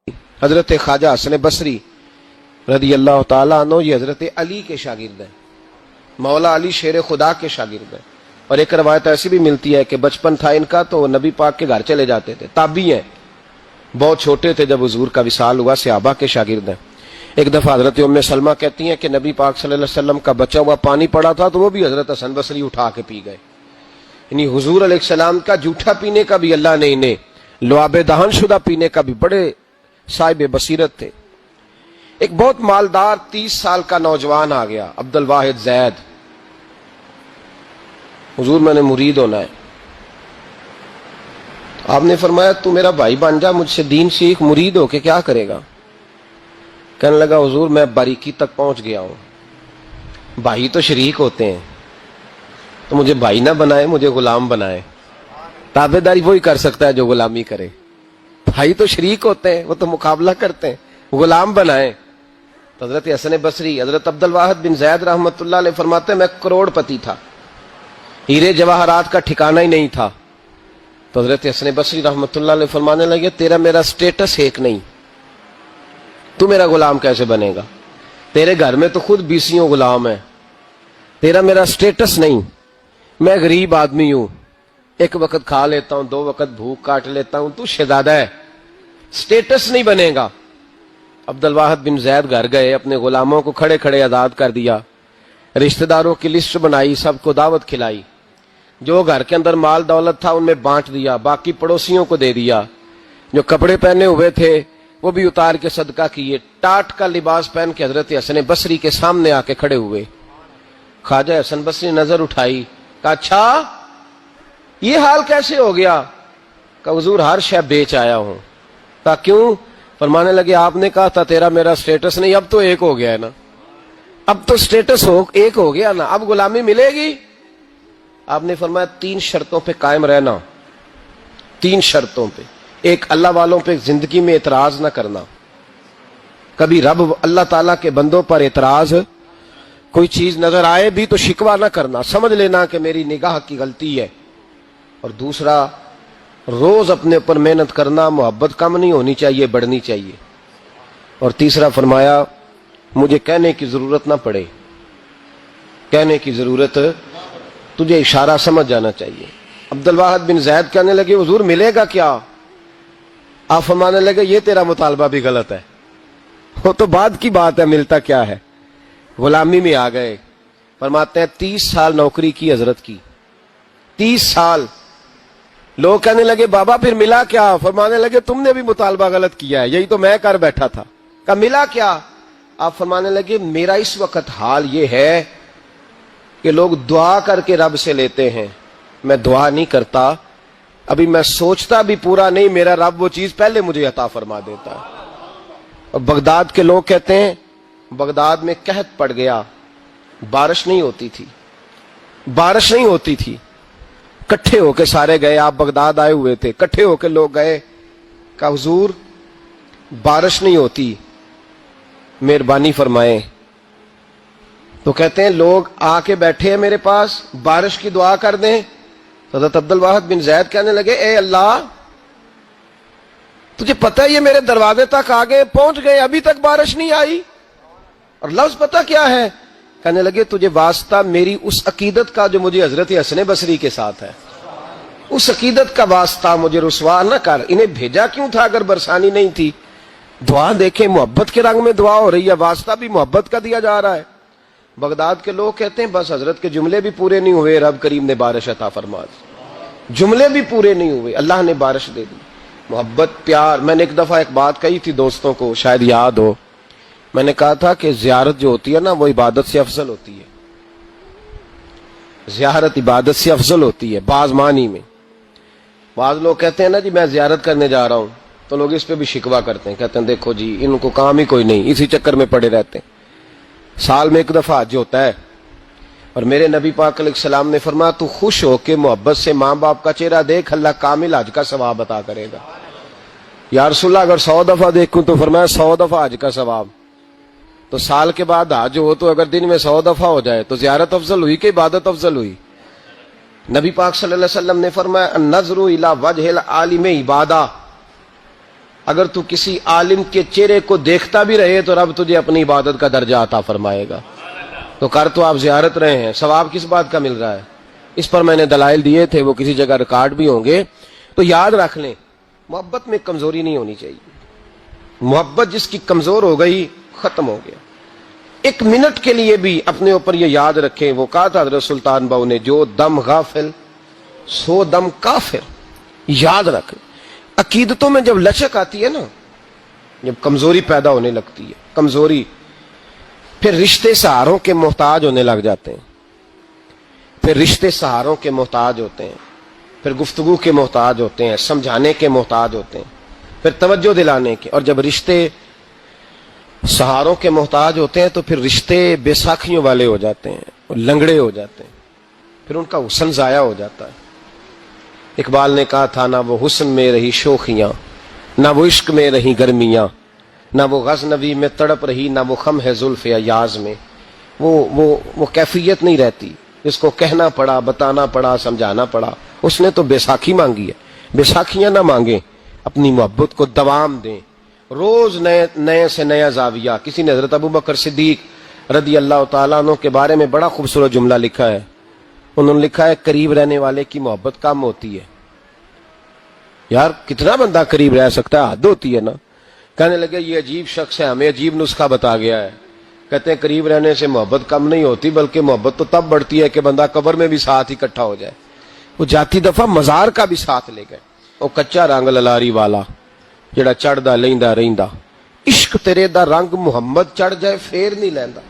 حضرت خواجہ حسن بصری رضی اللہ تعالیٰ عنہ یہ حضرت علی کے شاگرد ہیں، مولا علی شیر خدا کے شاگرد ہیں. اور ایک روایت ایسی بھی ملتی ہے کہ بچپن تھا ان کا تو نبی پاک کے گھر چلے جاتے تھے. تابعی ہیں، بہت چھوٹے تھے جب حضور کا وصال ہوا، صحابہ کے شاگرد ہیں. ایک دفعہ حضرت ام سلمہ کہتی ہیں کہ نبی پاک صلی اللہ علیہ وسلم کا بچا ہوا پانی پڑا تھا تو وہ بھی حضرت حسن بصری اٹھا کے پی گئے. یعنی حضور علیہ السلام کا جھوٹا پینے کا بھی اللہ نے انہیں لعاب دہن شدہ پینے کا بھی بڑے صاحب بصیرت تھے. ایک بہت مالدار 30 سال کا نوجوان آ گیا، عبد الواحد زید. حضور میں نے مرید ہونا ہے. آپ نے فرمایا تو میرا بھائی بن جا، مجھ سے دین سیکھ، مرید ہو کے کیا کرے گا؟ کہنے لگا حضور میں باریکی تک پہنچ گیا ہوں، بھائی تو شریک ہوتے ہیں، تو مجھے بھائی نہ بنائے، مجھے غلام بنائے. تابع داری وہی کر سکتا ہے جو غلامی کرے. بھائی تو شریک ہوتے ہیں، وہ تو مقابلہ کرتے ہیں، غلام بنائے. تو حضرت حسن بصری، حضرت عبد الواحد بن زید رحمۃ اللہ علیہ فرماتے ہیں میں کروڑ پتی تھا، ہیرے جواہرات کا ٹھکانہ ہی نہیں تھا. تو حضرت حسن بصری رحمۃ اللہ علیہ فرمانے لگے تیرا میرا سٹیٹس ایک نہیں، تو میرا غلام کیسے بنے گا؟ تیرے گھر میں تو خود 20 غلام ہیں، تیرا میرا سٹیٹس نہیں. میں غریب آدمی ہوں، ایک وقت کھا لیتا ہوں، 2 وقت بھوک کاٹ لیتا ہوں، تو شہزادہ ہے، سٹیٹس نہیں بنے گا. عبد الواحد بن زید گھر گئے، اپنے غلاموں کو کھڑے کھڑے آزاد کر دیا، رشتہ داروں کی لسٹ بنائی، سب کو دعوت کھلائی، جو گھر کے اندر مال دولت تھا ان میں بانٹ دیا، باقی پڑوسیوں کو دے دیا. جو کپڑے پہنے ہوئے تھے وہ بھی اتار کے صدقہ کیے. ٹاٹ کا لباس پہن کے حضرت حسن بصری کے سامنے آ کے کھڑے ہوئے. خواجہ حسن بصری نے نظر اٹھائی، کہا اچھا یہ حال کیسے ہو گیا؟ کہا حضور ہر شے بیچ آیا ہوں. کہا کیوں؟ فرمانے لگے آپ نے کہا تھا تیرا میرا سٹیٹس نہیں، اب تو ایک ہو گیا ہے نا، اب تو سٹیٹس ایک ہو گیا نا، اب غلامی ملے گی. آپ نے فرمایا 3 شرطوں پہ قائم رہنا، 3 شرطوں پہ. ایک، اللہ والوں پہ زندگی میں اعتراض نہ کرنا، کبھی رب اللہ تعالیٰ کے بندوں پر اعتراض، کوئی چیز نظر آئے بھی تو شکوہ نہ کرنا، سمجھ لینا کہ میری نگاہ کی غلطی ہے. اور دوسرا، روز اپنے اوپر محنت کرنا، محبت کم نہیں ہونی چاہیے، بڑھنی چاہیے. اور تیسرا فرمایا مجھے کہنے کی ضرورت نہ پڑے، کہنے کی ضرورت، تجھے اشارہ سمجھ جانا چاہیے. عبد الواحد بن زید کہنے لگے حضور ملے گا کیا؟ آپ فرمانے لگے یہ تیرا مطالبہ بھی غلط ہے، وہ تو بعد کی بات ہے، ملتا کیا ہے. غلامی میں آ گئے. فرماتے ہیں 30 سال نوکری کی حضرت کی، 30 سال. لوگ کہنے لگے بابا پھر ملا کیا؟ فرمانے لگے تم نے بھی مطالبہ غلط کیا ہے، یہی تو میں کر بیٹھا تھا. کہا ملا کیا؟ آپ فرمانے لگے میرا اس وقت حال یہ ہے کہ لوگ دعا کر کے رب سے لیتے ہیں، میں دعا نہیں کرتا، ابھی میں سوچتا بھی پورا نہیں، میرا رب وہ چیز پہلے مجھے عطا فرما دیتا ہے. اور بغداد کے لوگ کہتے ہیں بغداد میں قحط پڑ گیا، بارش نہیں ہوتی تھی، بارش نہیں ہوتی تھی. کٹھے ہو کے سارے گئے، آپ بغداد آئے ہوئے تھے، کٹھے ہو کے لوگ گئے، کہا حضور بارش نہیں ہوتی، مہربانی فرمائیں. تو کہتے ہیں لوگ آ کے بیٹھے ہیں میرے پاس، بارش کی دعا کر دیں. حضرت عبد الواحد بن زید کہنے لگے اے اللہ تجھے پتہ ہے یہ میرے دروازے تک آگے پہنچ گئے، ابھی تک بارش نہیں آئی، اور لفظ پتہ کیا ہے؟ کہنے لگے تجھے واسطہ میری اس عقیدت کا جو مجھے حضرت حسن بصری کے ساتھ ہے، اس عقیدت کا واسطہ، مجھے رسوا نہ کر. انہیں بھیجا کیوں تھا اگر برسانی نہیں تھی؟ دعا دیکھیں، محبت کے رنگ میں دعا ہو رہی ہے، واسطہ بھی محبت کا دیا جا رہا ہے. بغداد کے لوگ کہتے ہیں بس حضرت کے جملے بھی پورے نہیں ہوئے، رب کریم نے بارش عطا فرما دی. جملے بھی پورے نہیں ہوئے، اللہ نے بارش دے دی. محبت، پیار. میں نے ایک دفعہ ایک بات کہی تھی دوستوں کو، شاید یاد ہو، میں نے کہا تھا کہ زیارت جو ہوتی ہے نا وہ عبادت سے افضل ہوتی ہے، زیارت عبادت سے افضل ہوتی ہے بعض معنی میں. بعض لوگ کہتے ہیں نا جی میں زیارت کرنے جا رہا ہوں، تو لوگ اس پہ بھی شکوہ کرتے ہیں، کہتے ہیں دیکھو جی ان کو کام ہی کوئی نہیں، اسی چکر میں پڑے رہتے ہیں. سال میں ایک دفعہ حج ہوتا ہے، اور میرے نبی پاک علیہ السلام نے فرمایا تو خوش ہو کے محبت سے ماں باپ کا چہرہ دیکھ، اللہ کامل حج کا ثواب عطا کرے گا. یا رسول اللہ اگر 100 دفعہ دیکھوں تو فرمایا 100 دفعہ حج کا ثواب. تو سال کے بعد حج ہو تو اگر دن میں 100 دفعہ ہو جائے تو زیارت افضل ہوئی کہ عبادت افضل ہوئی؟ نبی پاک صلی اللہ علیہ وسلم نے فرمایا النظر الی وجہ العالم عبادہ، اگر تو کسی عالم کے چہرے کو دیکھتا بھی رہے تو رب تجھے اپنی عبادت کا درجہ عطا فرمائے گا. تو کر تو آپ زیارت رہے ہیں, ثواب کس بات کا مل رہا ہے؟ اس پر میں نے دلائل دیے تھے, وہ کسی جگہ ریکارڈ بھی ہوں گے. تو یاد رکھ لیں, محبت میں کمزوری نہیں ہونی چاہیے. محبت جس کی کمزور ہو گئی ختم ہو گیا. ایک منٹ کے لیے بھی اپنے اوپر یہ یاد رکھیں, وہ کہا تھا حضرت سلطان باؤ نے, جو دم غافل سو دم کافر. یاد رکھیں, عقیدتوں میں جب لچک آتی ہے نا, جب کمزوری پیدا ہونے لگتی ہے, کمزوری, پھر رشتے سہاروں کے محتاج ہونے لگ جاتے ہیں. پھر رشتے سہاروں کے محتاج ہوتے ہیں, پھر گفتگو کے محتاج ہوتے ہیں, سمجھانے کے محتاج ہوتے ہیں, پھر توجہ دلانے کے. اور جب رشتے سہاروں کے محتاج ہوتے ہیں تو پھر رشتے بے ساکھیوں والے ہو جاتے ہیں, لنگڑے ہو جاتے ہیں, پھر ان کا حسن ضائع ہو جاتا ہے. اقبال نے کہا تھا, نہ وہ حسن میں رہی شوخیاں, نہ وہ عشق میں رہی گرمیاں, نہ وہ غزنوی میں تڑپ رہی, نہ وہ خم ہے زلف ایاز میں. وہ کیفیت نہیں رہتی جس کو کہنا پڑا, بتانا پڑا, سمجھانا پڑا. اس نے تو بیساکھی مانگی ہے. بیساکھیاں نہ مانگیں, اپنی محبت کو دوام دیں. روز نئے سے نیا زاویہ. کسی نے حضرت ابو بکر صدیق رضی اللہ تعالیٰ عنہ کے بارے میں بڑا خوبصورت جملہ لکھا ہے. انہوں نے لکھا ہے, قریب رہنے والے کی محبت کم ہوتی ہے. یار کتنا بندہ قریب رہ سکتا ہے, حد ہوتی ہے نا. کہنے لگے یہ عجیب شخص ہے, ہمیں عجیب نسخہ بتا گیا ہے. کہتے ہیں قریب رہنے سے محبت کم نہیں ہوتی, بلکہ محبت تو تب بڑھتی ہے کہ بندہ قبر میں بھی ساتھ اکٹھا ہو جائے. وہ جاتی دفعہ مزار کا بھی ساتھ لے گئے. وہ کچا رنگ للاری والا جڑا چڑھدا لیندا رہندا, عشق تیرے دا رنگ محمد چڑھ جائے پھر نہیں لیندا.